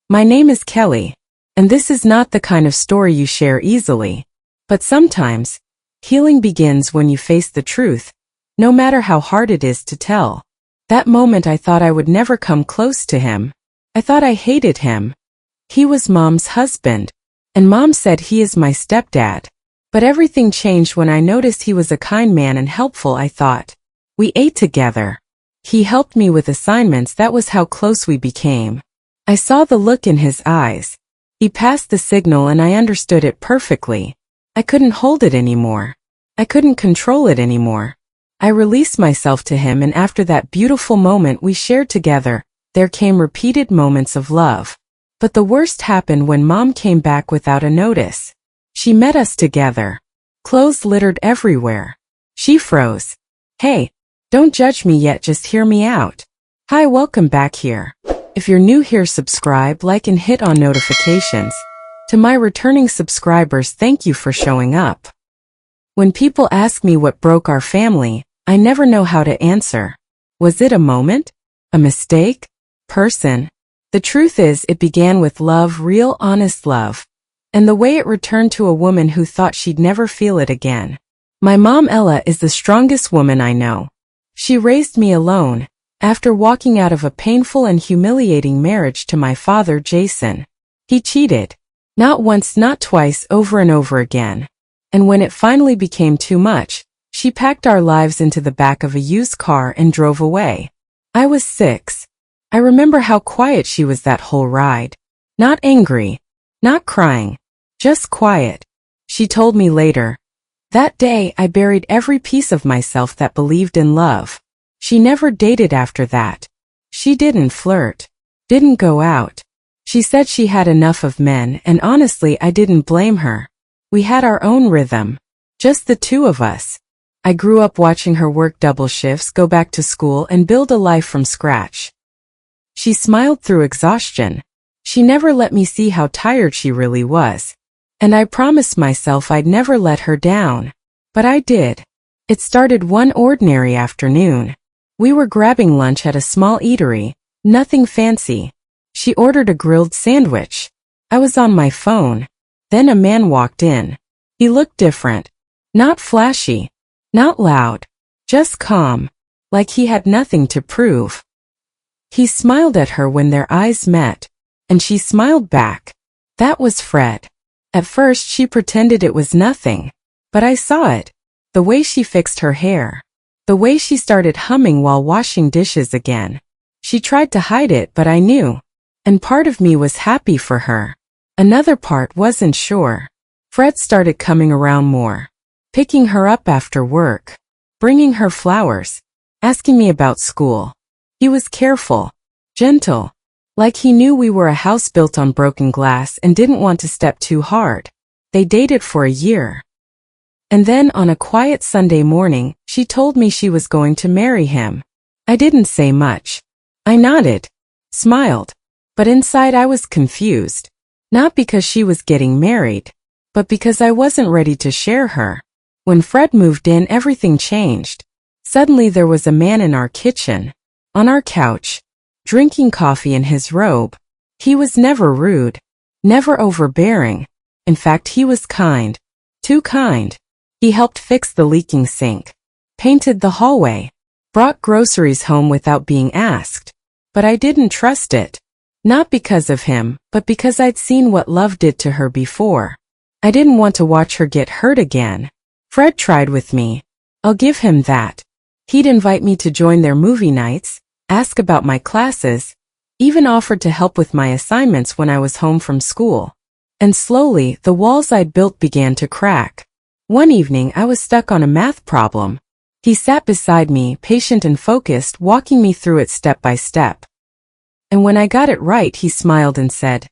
My name is Kelly, and this is not the kind of story you share easily. But sometimes, healing begins when you face the truth, no matter how hard it is to tell. That moment I thought I would never come close to him. I thought I hated him. He was Mom's husband, and Mom said he is my stepdad. But everything changed when I noticed he was a kind man and helpful, I thought. We ate together. He helped me with assignments. That was how close we became. I saw the look in his eyes. He passed the signal and I understood it perfectly. I couldn't hold it anymore. I couldn't control it anymore. I released myself to him, and after that beautiful moment we shared together, there came repeated moments of love. But the worst happened when Mom came back without a notice. She met us together. Clothes littered everywhere. She froze. Hey, don't judge me yet, just hear me out. Hi, welcome back here. If you're new here, subscribe, like, and hit on notifications. To my returning subscribers, thank you for showing up. When people ask me what broke our family, I never know how to answer. Was it a moment? A mistake? Person? The truth is, it began with love, real, honest love. And the way it returned to a woman who thought she'd never feel it again. My mom, Ella, is the strongest woman I know. She raised me alone, after walking out of a painful and humiliating marriage to my father, Jason. He cheated. Not once, not twice, over and over again. And when it finally became too much, she packed our lives into the back of a used car and drove away. I was 6. I remember how quiet she was that whole ride. Not angry. Not crying. Just quiet. She told me later. That day I buried every piece of myself that believed in love. She never dated after that. She didn't flirt. Didn't go out. She said she had enough of men, and honestly I didn't blame her. We had our own rhythm. Just the two of us. I grew up watching her work double shifts, go back to school, and build a life from scratch. She smiled through exhaustion. She never let me see how tired she really was. And I promised myself I'd never let her down. But I did. It started one ordinary afternoon. We were grabbing lunch at a small eatery, nothing fancy. She ordered a grilled sandwich. I was on my phone. Then a man walked in. He looked different. Not flashy. Not loud. Just calm. Like he had nothing to prove. He smiled at her when their eyes met. And she smiled back. That was Fred. At first she pretended it was nothing. But I saw it. The way she fixed her hair. The way she started humming while washing dishes again. She tried to hide it, but I knew. And part of me was happy for her. Another part wasn't sure. Fred started coming around more. Picking her up after work. Bringing her flowers. Asking me about school. He was careful. Gentle. Like he knew we were a house built on broken glass and didn't want to step too hard. They dated for a year. And then on a quiet Sunday morning, she told me she was going to marry him. I didn't say much. I nodded. Smiled. But inside I was confused. Not because she was getting married, but because I wasn't ready to share her. When Fred moved in, everything changed. Suddenly there was a man in our kitchen. On our couch. Drinking coffee in his robe. He was never rude. Never overbearing. In fact, he was kind. Too kind. He helped fix the leaking sink. Painted the hallway. Brought groceries home without being asked. But I didn't trust it. Not because of him, but because I'd seen what love did to her before. I didn't want to watch her get hurt again. Fred tried with me. I'll give him that. He'd invite me to join their movie nights, ask about my classes, even offered to help with my assignments when I was home from school. And slowly, the walls I'd built began to crack. One evening I was stuck on a math problem. He sat beside me, patient and focused, walking me through it step by step. And when I got it right, he smiled and said,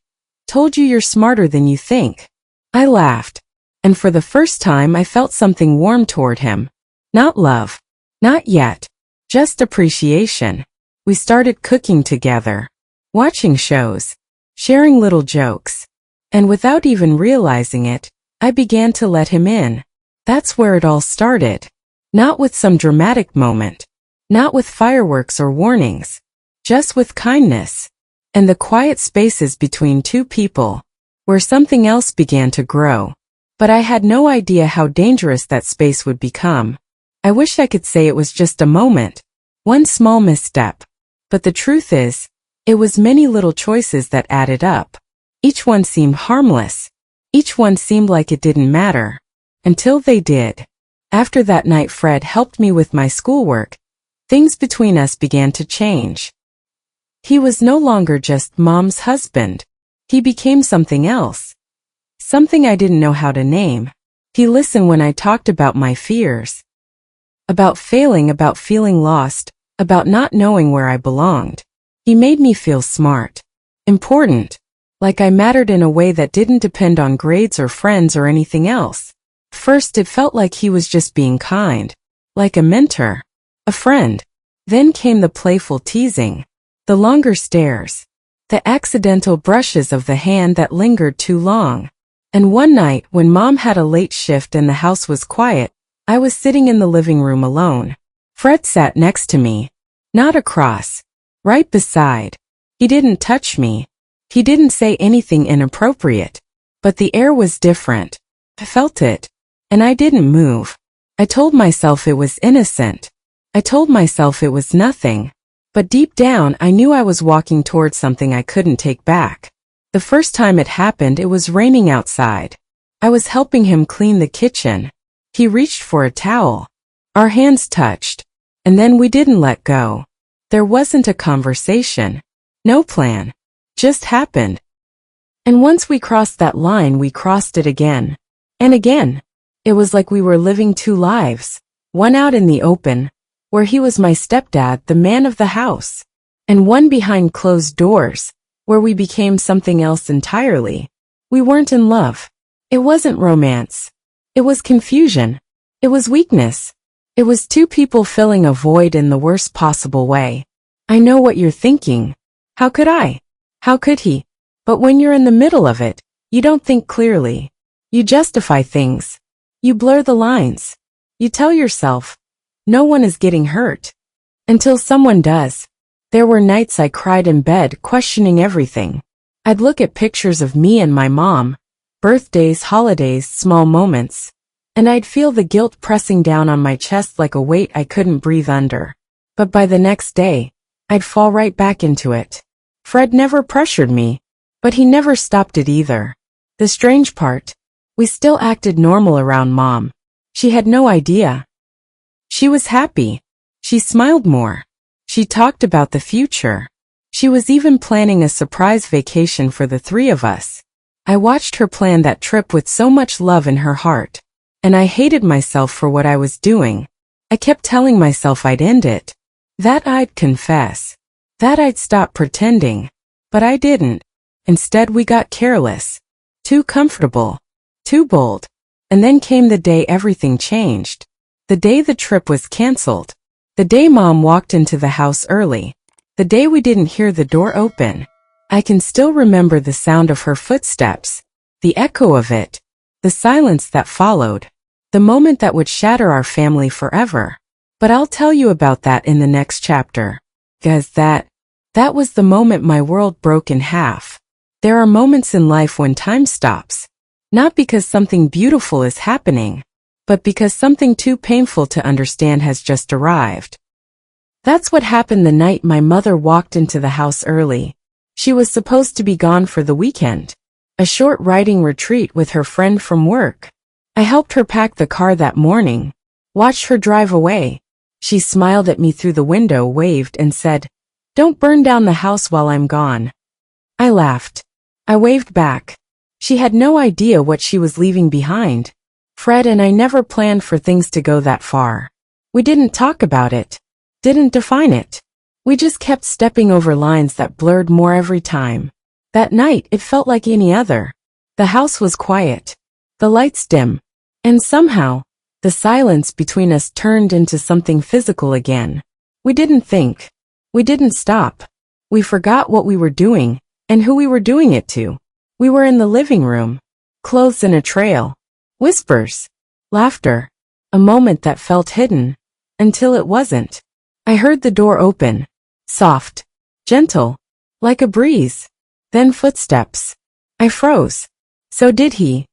"Told you you're smarter than you think." I laughed. And for the first time I felt something warm toward him. Not love. Not yet. Just appreciation. We started cooking together. Watching shows. Sharing little jokes. And without even realizing it, I began to let him in. That's where it all started. Not with some dramatic moment. Not with fireworks or warnings. Just with kindness. and the quiet spaces between two people, where something else began to grow. But I had no idea how dangerous that space would become. I wish I could say it was just a moment, one small misstep. But the truth is, it was many little choices that added up. Each one seemed harmless. Each one seemed like it didn't matter. Until they did. After that night Fred helped me with my schoolwork, things between us began to change. He was no longer just Mom's husband. He became something else. Something I didn't know how to name. He listened when I talked about my fears. About failing, about feeling lost, about not knowing where I belonged. He made me feel smart. Important. Like I mattered in a way that didn't depend on grades or friends or anything else. First it felt like he was just being kind. Like a mentor. A friend. Then came the playful teasing. The longer stares. The accidental brushes of the hand that lingered too long. And one night, when Mom had a late shift and the house was quiet, I was sitting in the living room alone. Fred sat next to me. Not across. Right beside. He didn't touch me. He didn't say anything inappropriate. But the air was different. I felt it. And I didn't move. I told myself it was innocent. I told myself it was nothing. But deep down I knew I was walking towards something I couldn't take back. The first time it happened it was raining outside. I was helping him clean the kitchen. He reached for a towel. Our hands touched. And then we didn't let go. There wasn't a conversation. No plan. Just happened. And once we crossed that line we crossed it again. And again. It was like we were living two lives. One out in the open, where he was my stepdad, the man of the house. And one behind closed doors, where we became something else entirely. We weren't in love. It wasn't romance. It was confusion. It was weakness. It was two people filling a void in the worst possible way. I know what you're thinking. How could I? How could he? But when you're in the middle of it, you don't think clearly. You justify things. You blur the lines. You tell yourself, no one is getting hurt. Until someone does. There were nights I cried in bed questioning everything. I'd look at pictures of me and my mom, birthdays, holidays, small moments, and I'd feel the guilt pressing down on my chest like a weight I couldn't breathe under. But by the next day, I'd fall right back into it. Fred never pressured me, but he never stopped it either. The strange part, we still acted normal around Mom. She had no idea. She was happy. She smiled more. She talked about the future. She was even planning a surprise vacation for the three of us. I watched her plan that trip with so much love in her heart. And I hated myself for what I was doing. I kept telling myself I'd end it. That I'd confess. That I'd stop pretending. But I didn't. Instead we got careless. Too comfortable. Too bold. And then came the day everything changed. The day the trip was canceled. The day Mom walked into the house early. The day we didn't hear the door open. I can still remember the sound of her footsteps. The echo of it. The silence that followed. The moment that would shatter our family forever. But I'll tell you about that in the next chapter. Guys, that was the moment my world broke in half. There are moments in life when time stops. Not because something beautiful is happening, but because something too painful to understand has just arrived. That's what happened the night my mother walked into the house early. She was supposed to be gone for the weekend. A short riding retreat with her friend from work. I helped her pack the car that morning. Watched her drive away. She smiled at me through the window, waved, and said, "Don't burn down the house while I'm gone." I laughed. I waved back. She had no idea what she was leaving behind. Fred and I never planned for things to go that far. We didn't talk about it. Didn't define it. We just kept stepping over lines that blurred more every time. That night it felt like any other. The house was quiet. The lights dim. And somehow, the silence between us turned into something physical again. We didn't think. We didn't stop. We forgot what we were doing, and who we were doing it to. We were in the living room. Clothes in a trail. Whispers. Laughter. A moment that felt hidden. Until it wasn't. I heard the door open. Soft. Gentle. Like a breeze. Then footsteps. I froze. So did he.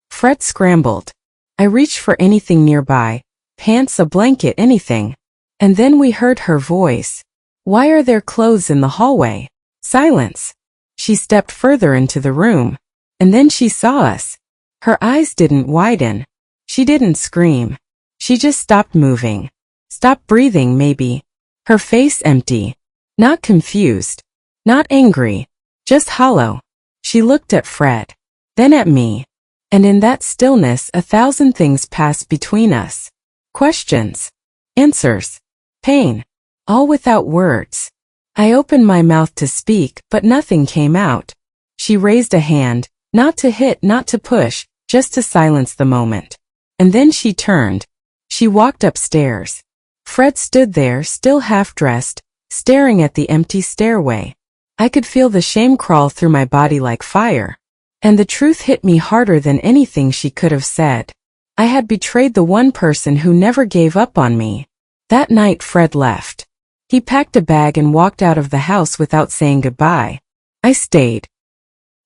Fred scrambled. I reached for anything nearby, pants, a blanket, anything. And then we heard her voice. Why are there clothes in the hallway? Silence. She stepped further into the room. And then she saw us. Her eyes didn't widen. She didn't scream. She just stopped moving. Stopped breathing, maybe. Her face empty. Not confused. Not angry. Just hollow. She looked at Fred. Then at me. And in that stillness 1,000 things passed between us. Questions. Answers. Pain. All without words. I opened my mouth to speak, but nothing came out. She raised a hand, not to hit, not to push, just to silence the moment. And then she turned. She walked upstairs. Fred stood there, still half-dressed, staring at the empty stairway. I could feel the shame crawl through my body like fire. And the truth hit me harder than anything she could have said. I had betrayed the one person who never gave up on me. That night Fred left. He packed a bag and walked out of the house without saying goodbye. I stayed.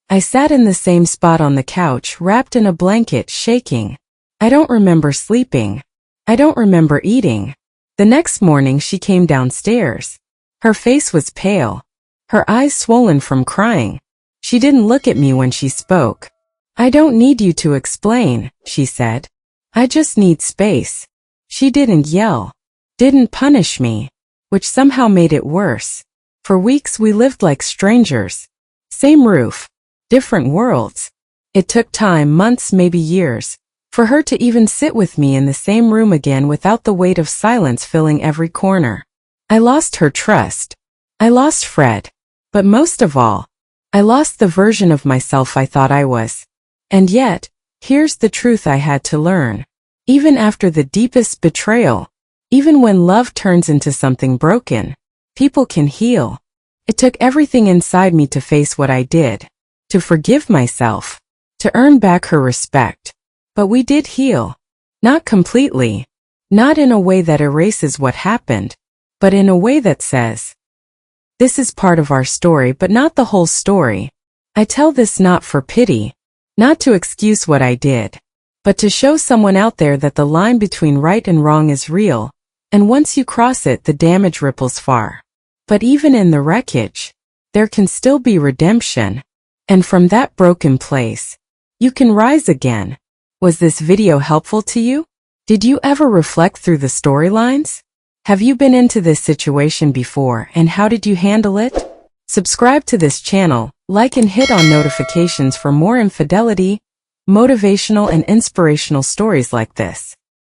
I sat in the same spot on the couch, wrapped in a blanket, shaking. I don't remember sleeping. I don't remember eating. The next morning she came downstairs. Her face was pale. Her eyes swollen from crying. She didn't look at me when she spoke. I don't need you to explain, she said. I just need space. She didn't yell. Didn't punish me. Which somehow made it worse. For weeks we lived like strangers. Same roof. Different worlds. It took time, months, maybe years, for her to even sit with me in the same room again without the weight of silence filling every corner. I lost her trust. I lost Fred. But most of all, I lost the version of myself I thought I was. And yet, here's the truth I had to learn. Even after the deepest betrayal, even when love turns into something broken, people can heal. It took everything inside me to face what I did, to forgive myself, to earn back her respect. But we did heal. Not completely. Not in a way that erases what happened, but in a way that says, this is part of our story but not the whole story. I tell this not for pity, not to excuse what I did, but to show someone out there that the line between right and wrong is real. And once you cross it, the damage ripples far. But even in the wreckage, there can still be redemption. And from that broken place, you can rise again. Was this video helpful to you? Did you ever reflect through the storylines? Have you been into this situation before, and how did you handle it? Subscribe to this channel, like and hit on notifications for more infidelity, motivational and inspirational stories like this.